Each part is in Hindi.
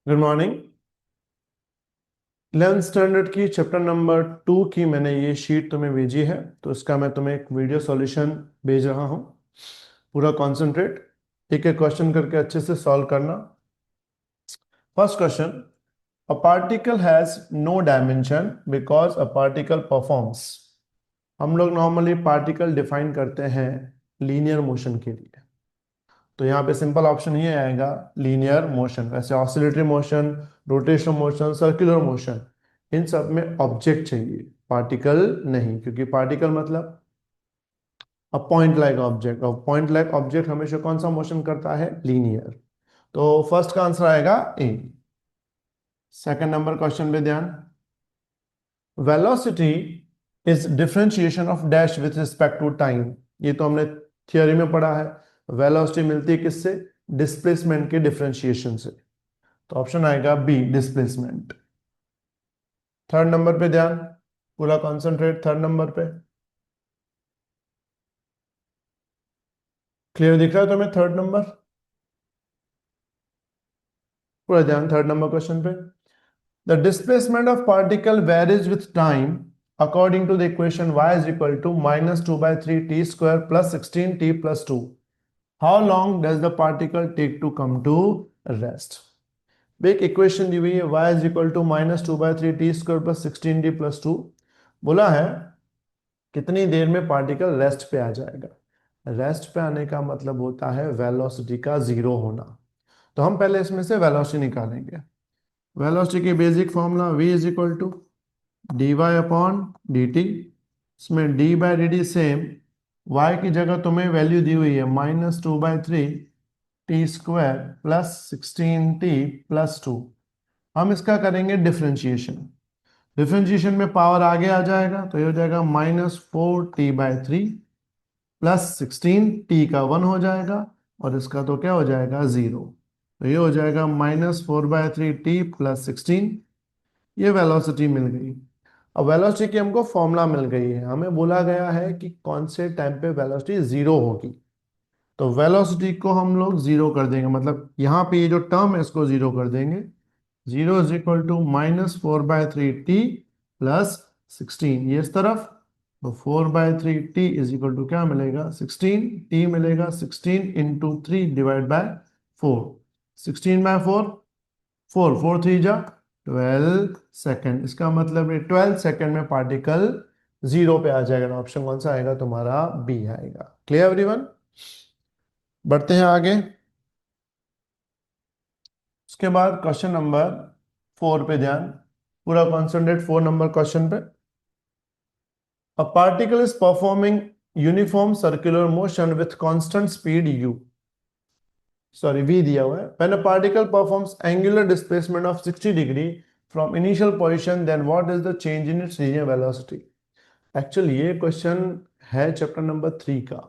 Good morning. 11th स्टैंडर्ड की चैप्टर नंबर 2 की मैंने ये शीट तुम्हें भेजी है, तो इसका मैं तुम्हें एक वीडियो सॉल्यूशन भेज रहा हूँ। पूरा कंसंट्रेट एक एक क्वेश्चन करके अच्छे से सॉल्व करना। First question, a particle has no dimension because a particle performs. हम लोग नॉर्मली पार्टिकल डिफाइन करते हैं लीनियर मोशन के लिए, तो यहाँ पे सिंपल ऑप्शन ही आएगा लीनियर मोशन। वैसे oscillatory motion, rotational motion, circular motion, इन सब में ऑब्जेक्ट चाहिए, पार्टिकल नहीं, क्योंकि पार्टिकल मतलब अ पॉइंट लाइक ऑब्जेक्ट, और पॉइंट लाइक ऑब्जेक्ट हमेशा कौन सा मोशन करता है? लीनियर। तो फर्स्ट का आंसर आएगा ए। सेकंड नंबर क्वेश्चन पे ध्यान। Velocity is differentiation of dash with respect to time. ये तो हमने थियोरी में पढ़ा है। वेलोसिटी मिलती है किससे? डिस्प्लेसमेंट के डिफरेंशिएशन से। तो ऑप्शन आएगा बी, डिस्प्लेसमेंट। थर्ड नंबर पे ध्यान, पूरा कॉन्सेंट्रेट थर्ड नंबर पे। क्लियर दिख रहा है तुम्हें थर्ड नंबर? पूरा ध्यान थर्ड नंबर क्वेश्चन पे। The displacement of particle varies with time according to the equation y is equal to -2/3 t square plus 16 t plus 2. How long does the particle take to come to rest? एक इक्वेशन दी हुई है, y is equal to -2/3 t square plus 16 t plus 2। बोला है कितनी देर में पार्टिकल रेस्ट पे आ जाएगा। रेस्ट पे आने का मतलब होता है वेलोसिटी का जीरो होना। तो हम पहले इसमें से वेलोसिटी निकालेंगे। वेलोसिटी की basic formula v is equal to d y upon d t. इसमें d by d t same, y की जगह तुम्हें वैल्यू दी हुई है -2/3 T square plus 16t plus 2। हम इसका करेंगे डिफरेंशिएशन। डिफरेंशिएशन में पावर आगे आ जाएगा, तो ये हो जाएगा -4t/3 प्लस 16t का 1 हो जाएगा, और इसका तो क्या हो जाएगा? 0। तो ये हो जाएगा -4/3t प्लस 16। ये वेलोसिटी मिल गई। अब वेलोसिटी की हमको फॉर्मूला मिल गई है, हमें बोला गया है कि कौन से टाइम पे वेलोसिटी जीरो होगी। तो वेलोसिटी को हम लोग जीरो कर देंगे, मतलब यहाँ पे ये जो टर्म है इसको जीरो कर देंगे। Zero is equal to -4/3t plus 16, ये इस तरफ। तो 4/3t इज इक्वल टू क्या मिलेगा? 16। t मिलेगा 16 इंटू 3 डिवाइड बाय 4। 16/4, 4 जा 12 सेकेंड। इसका मतलब ये 12 सेकेंड में पार्टिकल जीरो पे आ जाएगा। ऑप्शन कौन सा आएगा तुम्हारा? बी आएगा। Clear everyone? बढ़ते हैं आगे। उसके बाद क्वेश्चन नंबर 4 पे ध्यान, पूरा कॉन्सेंट्रेट 4 नंबर क्वेश्चन पे। A particle is performing uniform circular motion with constant speed u. Sorry, v दिया हुआ है। When a particle performs angular displacement of 60 degree from initial position, then what is the change in its linear velocity? Actually ये क्वेश्चन है चैप्टर नंबर 3 का,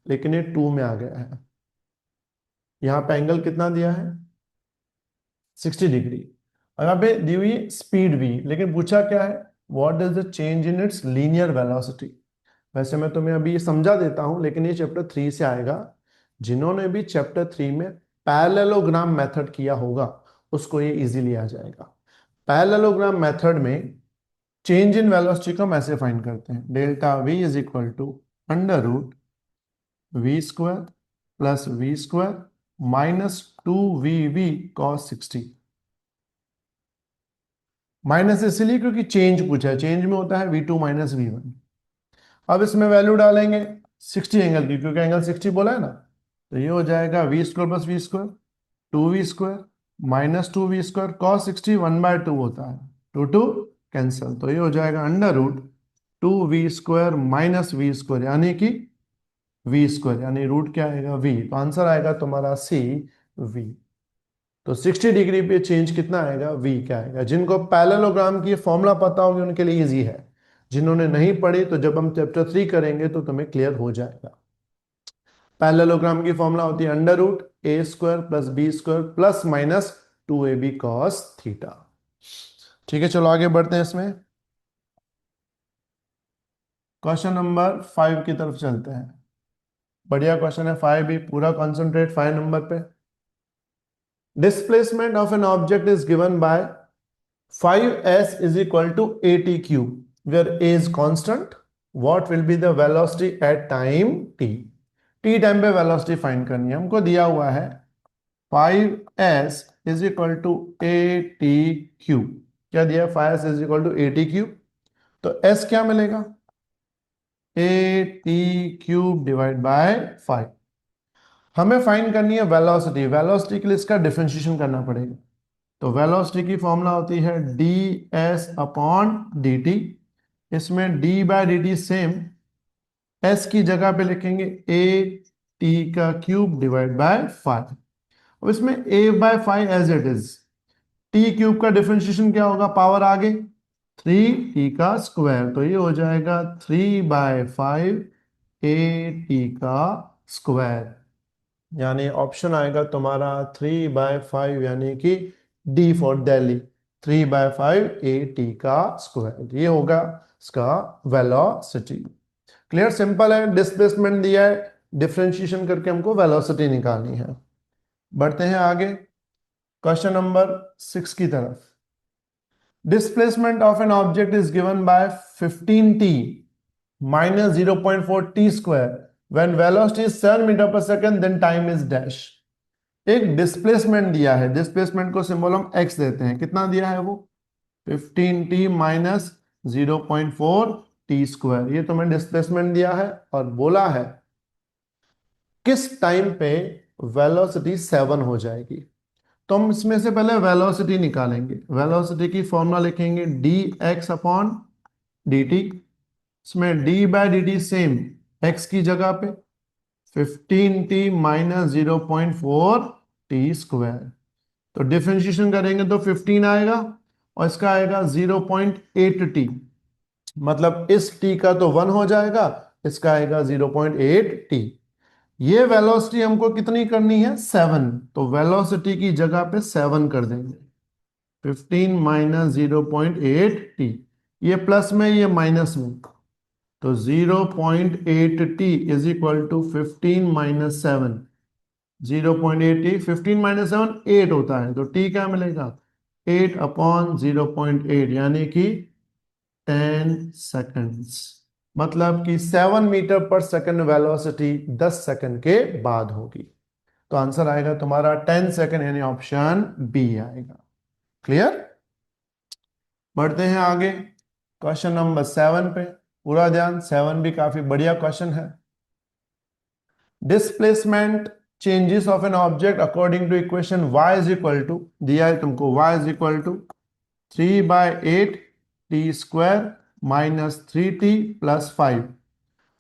लेकिन ये 2 में आ गया है। यहाँ पे एंगल कितना दिया है? 60 डिग्री। और यहाँ पे दी हुई स्पीड v, लेकिन पूछा क्या है? What is the change in its linear velocity. वैसे मैं तुम्हें अभी ये समझा देता हूं, लेकिन ये चैप्टर 3 से आएगा। जिन्होंने भी चैप्टर 3 में पैरेललोग्राम मेथड किया होगा उसको ये इजीली आ जाएगा। पैरेललोग्राम मेथड में चेंज इन वेलोसिटी को हम ऐसे फाइंड करते हैं, delta v is equal to under root v square plus v square minus 2vv cos 60। Minus इसलिए क्योंकि चेंज पूछा है, चेंज में होता है v2 माइनस v1। अब इसमें वैल्यू डालेंगे 60 एंगल की, क्योंकि एंगल 60 बोला है ना। तो ये हो जाएगा v square plus v square, 2v² minus 2v² cos 60 1/2 होता है, 2 कैंसल। तो ये हो जाएगा under root 2v² minus v², यानी कि v², यानी रूट क्या आएगा? v। तो आंसर आएगा तुम्हारा सी, v। तो 60 डिग्री पे चेंज कितना आएगा? v क्या आएगा? जिनको पैरेललोग्राम की फॉर्मूला पता होगी उनके लिए इजी है। जिन्होंने नहीं पढ़ी तो जब हम चैप्टर 3 करेंगे तो तुम्हें क्लियर हो जाएगा। पैरेललोग्राम की फॉर्मूला होती है under root a² plus b² plus minus 2ab cos theta. ठीक है, चलो आगे बढ़ते हैं इसमें। क्वेश्चन नंबर 5 की तरफ चलते हैं। बढ़िया क्वेश्चन है 5 भी, पूरा कॉन्सेंट्रेट 5 नंबर पे। Displacement of an object is given by 5s is equal to at cube, where a is constant. What will be the velocity at time t? t time पे वेलोसिटी फाइंड करनी है हमको, दिया हुआ है 5s is equal to a t cube. क्या दिया है? 5s is equal to a t cube. तो s क्या मिलेगा? A t cube divide by 5। हमें फाइंड करनी है वेलोसिटी। वेलोसिटी के लिए इसका डिफरेंशिएशन करना पड़ेगा। तो वेलोसिटी की फॉर्मूला होती है d s upon d t. इसमें d by d t same, s की जगह पे लिखेंगे ए टी का क्यूब डिवाइड बाय 5। अब इसमें a by 5 as it is, t cube का डिफरेंशिएशन क्या होगा? पावर आगे 3t का स्क्वायर, तो ये हो जाएगा 3/5 ए टी का स्क्वायर। यानी ऑप्शन आएगा तुम्हारा 3/5, यानी कि D for Delhi, 3/5 A t का स्क्वायर। ये होगा इसका वेलोसिटी। क्लियर? सिंपल है। डिस्प्लेसमेंट दिया है, डिफरेंशिएशन करके हमको वेलोसिटी निकालनी है। बढ़ते हैं आगे क्वेश्चन नंबर 6 की तरफ। Displacement of an object is given by 15t minus 0.4 t square when velocity is 7 metre per second, then time is dash। एक डिस्प्लेसमेंट दिया है, डिस्प्लेसमेंट को सिंबल हम x देते हैं। कितना दिया है वो? 15t minus 0.4 t square. ये तुम्हें डिस्प्लेसमेंट दिया है और बोला है किस टाइम पे वेलोसिटी 7 हो जाएगी। तो हम इसमें से पहले वेलोसिटी निकालेंगे। वेलोसिटी की फॉर्मूला लिखेंगे d x upon d t. इसमें d by d t same, x की जगह पे 15t माइनस 0.4 टी स्क्वायर। तो डिफरेंशिएशन करेंगे तो 15 आएगा और इसका आएगा 0.8t, मतलब इस t का तो 1 हो जाएगा, इसका आएगा 0.8t। ये वेलोसिटी हमको कितनी करनी है? 7। तो वेलोसिटी की जगह पे 7 कर देंगे। 15 माइनस 0.8t, ये प्लस में ये माइनस में, तो 0.8t is equal to 15 minus 7। 0.8t 15 minus 7 8 होता है, तो t क्या मिलेगा? 8 अपॉन 0.8, यानी कि 10 सेकेंड्स। मतलब कि 7 metre per second velocity 10 second के बाद होगी। तो आंसर आएगा तुम्हारा 10 सेकेंड, यानी ऑप्शन बी आएगा। क्लियर? बढ़ते हैं आगे क्वेश्चन नंबर 7 पे। पूरा ध्यान, 7 भी काफी बढ़िया क्वेश्चन है। Displacement changes of an object according to equation y is equal to, दिया है तुमको y is equal to 3/8 t square minus 3t plus 5।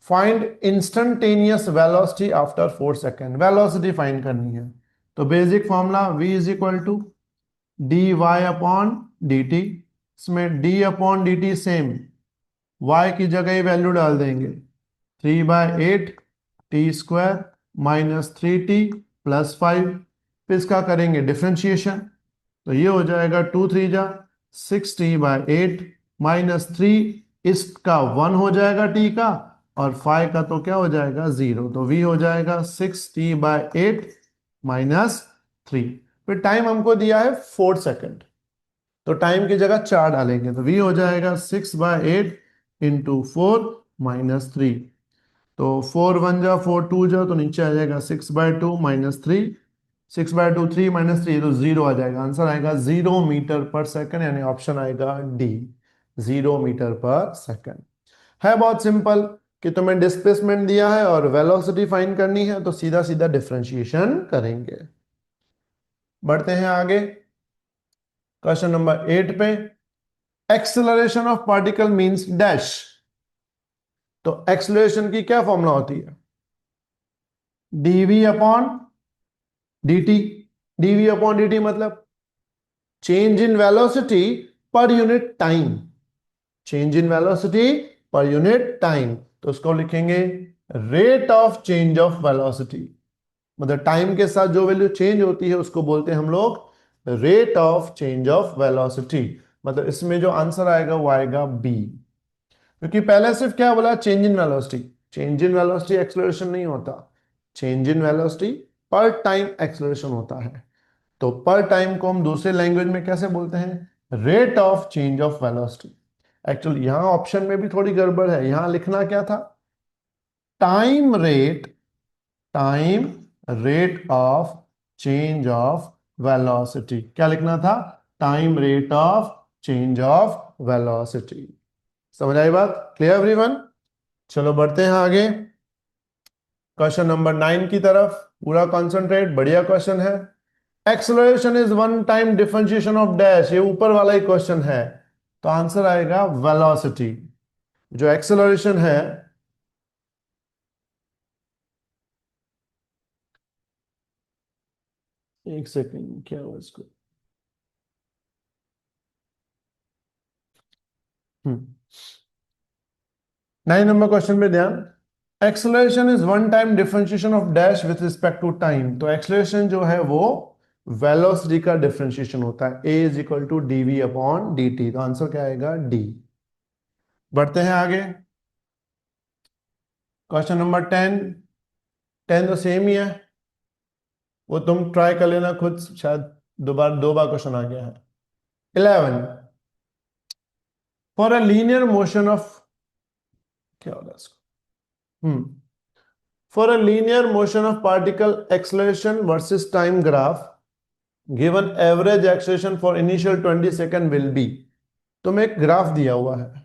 Find instantaneous velocity after 4 second. Velocity find करनी है। तो basic formula v is equal to d y upon d t. इसमें d upon d t same, y की जगह ही वैल्यू डाल देंगे, 3/8 t square minus 3t plus 5। फिर इसका करेंगे डिफरेंशिएशन, तो ये हो जाएगा 2 3 जा 6t/8 माइनस 3, इसका 1 हो जाएगा t का, और 5 का तो क्या हो जाएगा? 0। तो v हो जाएगा 6t/8 माइनस 3। फिर टाइम हमको दिया है 4 सेकेंड, तो टाइम की जगह 4 डालेंगे, तो v हो जाएगा 6/8 इंटू 4 माइनस 3। तो 4 1 जा 4 2 जा, तो नीचे आ जाएगा 6/2 माइनस 3। 6/2 3 माइनस 3, तो 0 आ जाएगा। आंसर आएगा 0 मीटर पर सेकंड, यानी ऑप्शन आएगा डी, 0 मीटर पर सेकंड। है बहुत सिंपल कि तुम्हें डिस्प्लेसमेंट दिया है और वेलोसिटी फाइंड करनी है, तो सीधा सीधा डिफरेंशिएशन करेंगे। बढ़ते हैं आगे क्वेश्चन नंबर 8 पे। Acceleration of particle means dash. तो एक्सेलरेशन की क्या फॉर्मूला होती है? D v upon dt। dv upon dt मतलब change in velocity per unit time. Change in velocity per unit time, तो उसको लिखेंगे rate of change of velocity. मतलब टाइम के साथ जो वैल्यू चेंज होती है उसको बोलते हैं हम लोग rate of change of velocity. मतलब इसमें जो आंसर आएगा वो आएगा बी, क्योंकि पहले सिर्फ क्या बोला? Change in velocity. Change in velocity acceleration नहीं होता, चेंज इन वेलोसिटी पर टाइम एक्सेलरेशन होता है। तो पर टाइम को हम दूसरे लैंग्वेज में कैसे बोलते हैं? Rate of change of velocity. Actually यहां ऑप्शन में भी थोड़ी गड़बड़ है, यहां लिखना क्या था? Time rate, time rate of change of velocity. क्या लिखना था? Time rate of change of velocity. समझ आई बात? Clear everyone? चलो बढ़ते हैं आगे क्वेश्चन नंबर 9 की तरफ। पूरा कॉन्सेंट्रेट, बढ़िया क्वेश्चन है। Acceleration is one time differentiation of dash, ये ऊपर वाला ही क्वेश्चन है, तो आंसर आएगा वेलोसिटी। जो एक्सेलरेशन है, एक सेकंड, क्या हुआ इसको? 9 नंबर क्वेश्चन में ध्यान। Acceleration is one time differentiation of dash with respect to time. तो एक्सेलरेशन जो है वो वेलोसिटी का डिफरेंशिएशन होता है, a is equal to dv upon dt। तो आंसर क्या आएगा? d। बढ़ते हैं आगे क्वेश्चन नंबर 10। 10 तो सेम ही है, वो तुम ट्राई कर लेना खुद, शायद दो बार क्वेश्चन आ गया है। 11, for a linear motion of, क्या होगा इसको? For a linear motion of particle acceleration versus time graph given average acceleration for initial 20 second will be. तुम्हें एक ग्राफ दिया हुआ है,